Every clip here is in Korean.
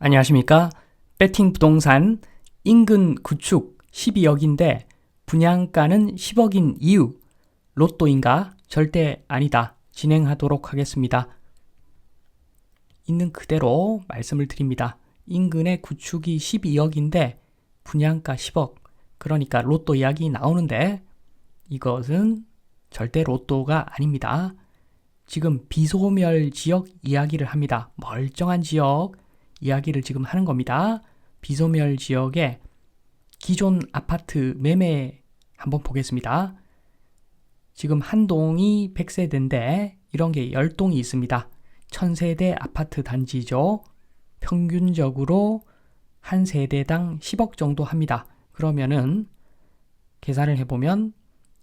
안녕하십니까? 배팅 부동산 인근 구축 12억인데 분양가는 10억인 이유, 로또인가? 절대 아니다. 진행하도록 하겠습니다. 있는 그대로 말씀을 드립니다. 인근의 구축이 12억인데 분양가 10억. 그러니까 로또 이야기 나오는데 이것은 절대 로또가 아닙니다. 지금 비소멸 지역 이야기를 합니다. 멀쩡한 지역 이야기를 지금 하는 겁니다. 비소멸 지역의 기존 아파트 매매 한번 보겠습니다. 지금 한 동이 100세대인데 이런 게 10동이 있습니다. 1000세대 아파트 단지죠. 평균적으로 한 세대당 10억 정도 합니다. 그러면은 계산을 해보면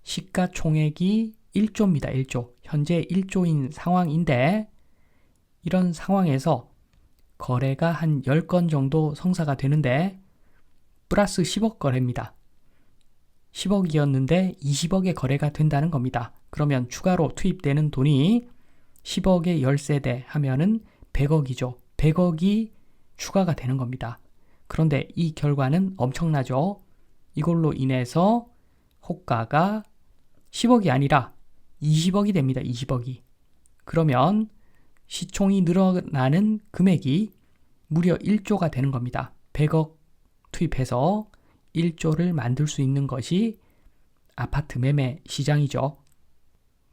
시가총액이 1조입니다. 1조. 현재 1조인 상황인데 이런 상황에서 거래가 한 10건 정도 성사가 되는데 플러스 10억 거래입니다. 10억이었는데 20억의 거래가 된다는 겁니다. 그러면 추가로 투입되는 돈이 10억에 10세대 하면은 100억이죠. 100억이 추가가 되는 겁니다. 그런데 이 결과는 엄청나죠. 이걸로 인해서 호가가 10억이 아니라 20억이 됩니다. 20억이. 그러면 시총이 늘어나는 금액이 무려 1조가 되는 겁니다. 100억 투입해서 1조를 만들 수 있는 것이 아파트 매매 시장이죠.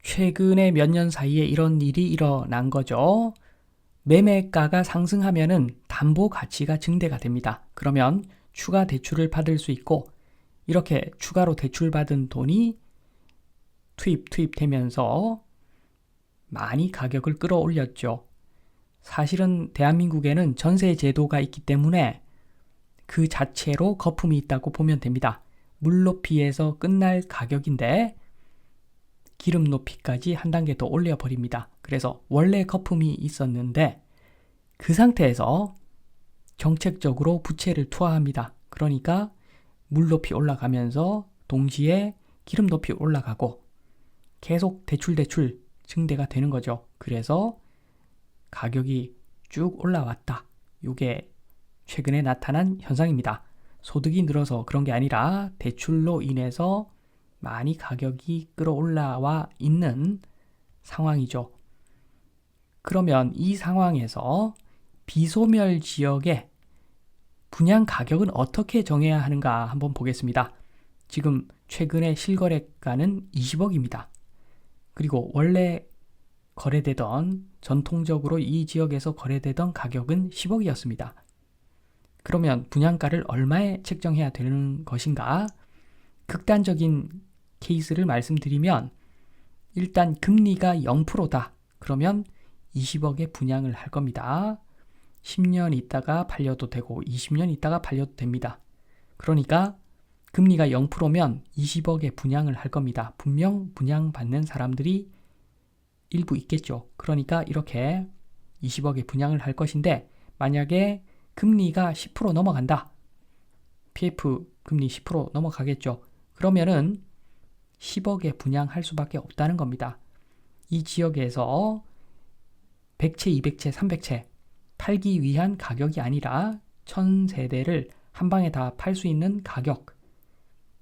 최근에 몇 년 사이에 이런 일이 일어난 거죠. 매매가가 상승하면은 담보 가치가 증대가 됩니다. 그러면 추가 대출을 받을 수 있고 이렇게 추가로 대출받은 돈이 투입되면서 많이 가격을 끌어올렸죠. 사실은 대한민국에는 전세 제도가 있기 때문에 그 자체로 거품이 있다고 보면 됩니다. 물 높이에서 끝날 가격인데 기름 높이까지 한 단계 더 올려버립니다. 그래서 원래 거품이 있었는데 그 상태에서 정책적으로 부채를 투하합니다. 그러니까 물 높이 올라가면서 동시에 기름 높이 올라가고 계속 대출 증대가 되는 거죠. 그래서 가격이 쭉 올라왔다. 이게 최근에 나타난 현상입니다. 소득이 늘어서 그런 게 아니라 대출로 인해서 많이 가격이 끌어올라와 있는 상황이죠. 그러면 이 상황에서 비소멸 지역의 분양 가격은 어떻게 정해야 하는가 한번 보겠습니다. 지금 최근에 실거래가는 20억입니다. 그리고 원래 거래되던 전통적으로 이 지역에서 거래되던 가격은 10억이었습니다. 그러면 분양가를 얼마에 책정해야 되는 것인가? 극단적인 케이스를 말씀드리면 일단 금리가 0%다. 그러면 20억에 분양을 할 겁니다. 10년 있다가 팔려도 되고 20년 있다가 팔려도 됩니다. 그러니까 금리가 0%면 20억에 분양을 할 겁니다. 분명 분양받는 사람들이 일부 있겠죠. 그러니까 이렇게 20억에 분양을 할 것인데 만약에 금리가 10% 넘어간다. PF 금리 10% 넘어가겠죠. 그러면은 10억에 분양할 수밖에 없다는 겁니다. 이 지역에서 100채, 200채, 300채 팔기 위한 가격이 아니라 1000세대를 한 방에 다 팔 수 있는 가격,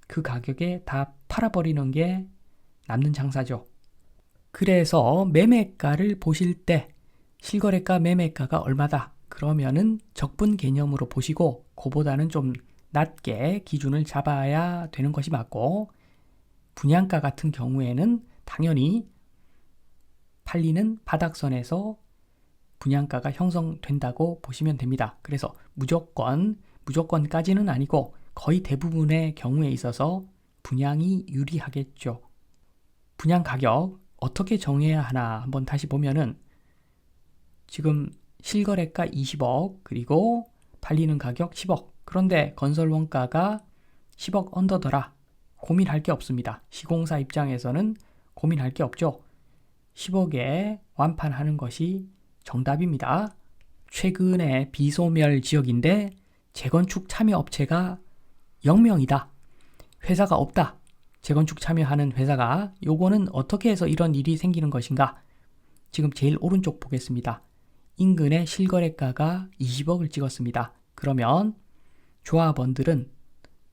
그 가격에 다 팔아버리는 게 남는 장사죠. 그래서 매매가를 보실 때 실거래가 매매가가 얼마다 그러면은 적분 개념으로 보시고 그보다는 좀 낮게 기준을 잡아야 되는 것이 맞고 분양가 같은 경우에는 당연히 팔리는 바닥선에서 분양가가 형성된다고 보시면 됩니다. 그래서 무조건까지는 아니고 거의 대부분의 경우에 있어서 분양이 유리하겠죠. 분양 가격 어떻게 정해야 하나 한번 다시 보면은 지금 실거래가 20억 그리고 팔리는 가격 10억 그런데 건설 원가가 10억 언더더라. 고민할 게 없습니다. 시공사 입장에서는 고민할 게 없죠. 10억에 완판하는 것이 정답입니다. 최근에 비소멸 지역인데 재건축 참여 업체가 0명이다. 회사가 없다. 재건축 참여하는 회사가 요거는 어떻게 해서 이런 일이 생기는 것인가? 지금 제일 오른쪽 보겠습니다. 인근의 실거래가가 20억을 찍었습니다. 그러면 조합원들은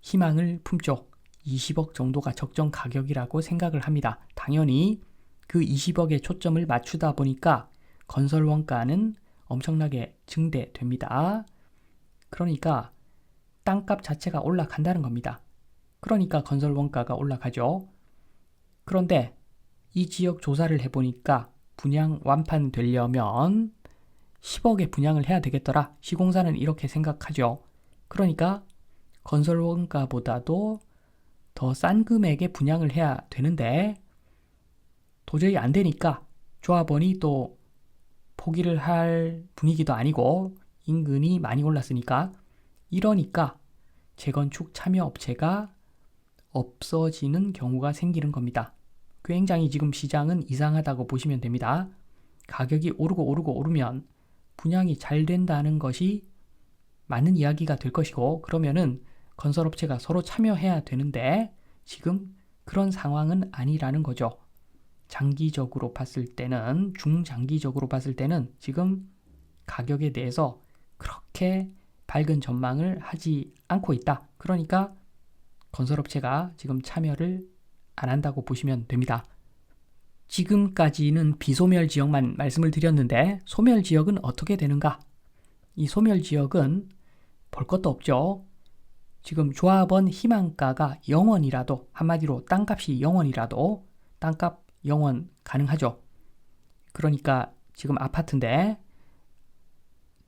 희망을 품죠. 20억 정도가 적정 가격이라고 생각을 합니다. 당연히 그 20억에 초점을 맞추다 보니까 건설 원가는 엄청나게 증대됩니다. 그러니까 땅값 자체가 올라간다는 겁니다. 그러니까 건설 원가가 올라가죠. 그런데 이 지역 조사를 해보니까 분양 완판되려면 10억에 분양을 해야 되겠더라. 시공사는 이렇게 생각하죠. 그러니까 건설 원가보다도 더 싼 금액에 분양을 해야 되는데 도저히 안 되니까 조합원이 또 포기를 할 분위기도 아니고 인근이 많이 올랐으니까 이러니까 재건축 참여 업체가 없어지는 경우가 생기는 겁니다. 굉장히 지금 시장은 이상하다고 보시면 됩니다. 가격이 오르면 분양이 잘 된다는 것이 맞는 이야기가 될 것이고 그러면은 건설업체가 서로 참여해야 되는데 지금 그런 상황은 아니라는 거죠. 장기적으로 봤을 때는 중장기적으로 봤을 때는 지금 가격에 대해서 그렇게 밝은 전망을 하지 않고 있다. 그러니까 건설업체가 지금 참여를 안 한다고 보시면 됩니다. 지금까지는 비소멸 지역만 말씀을 드렸는데 소멸 지역은 어떻게 되는가? 이 소멸 지역은 볼 것도 없죠. 지금 조합원 희망가가 0원이라도 한마디로 땅값이 0원이라도 땅값 0원 가능하죠. 그러니까 지금 아파트인데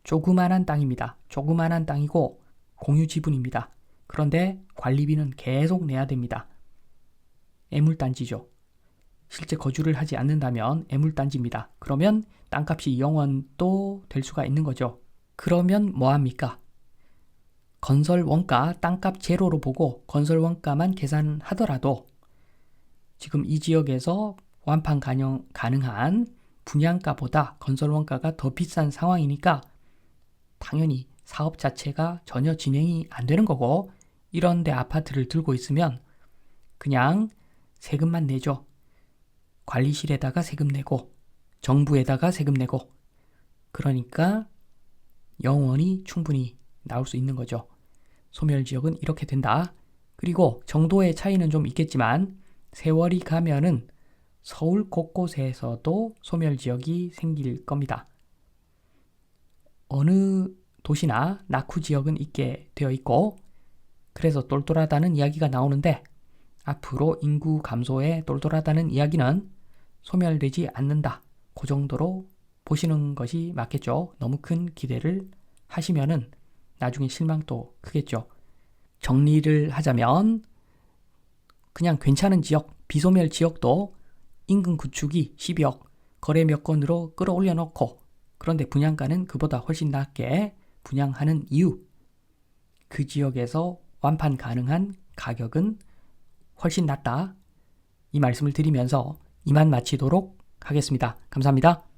조그만한 땅입니다. 조그만한 땅이고 공유 지분입니다. 그런데 관리비는 계속 내야 됩니다. 애물단지죠. 실제 거주를 하지 않는다면 애물단지입니다. 그러면 땅값이 0원도 될 수가 있는 거죠. 그러면 뭐합니까? 건설 원가 땅값 제로로 보고 건설 원가만 계산하더라도 지금 이 지역에서 완판 가능한 분양가보다 건설 원가가 더 비싼 상황이니까 당연히 사업 자체가 전혀 진행이 안 되는 거고 이런데 아파트를 들고 있으면 그냥 세금만 내죠. 관리실에다가 세금 내고 정부에다가 세금 내고 그러니까 영원히 충분히 나올 수 있는 거죠. 소멸지역은 이렇게 된다. 그리고 정도의 차이는 좀 있겠지만 세월이 가면은 서울 곳곳에서도 소멸지역이 생길 겁니다. 어느 도시나 낙후지역은 있게 되어 있고 그래서 똘똘하다는 이야기가 나오는데 앞으로 인구 감소에 똘똘하다는 이야기는 소멸되지 않는다. 그 정도로 보시는 것이 맞겠죠. 너무 큰 기대를 하시면은 나중에 실망도 크겠죠. 정리를 하자면 그냥 괜찮은 지역, 비소멸 지역도 인근 구축이 12억, 거래 몇 건으로 끌어올려 놓고 그런데 분양가는 그보다 훨씬 낮게 분양하는 이유 그 지역에서 완판 가능한 가격은 훨씬 낮다. 이 말씀을 드리면서 이만 마치도록 하겠습니다. 감사합니다.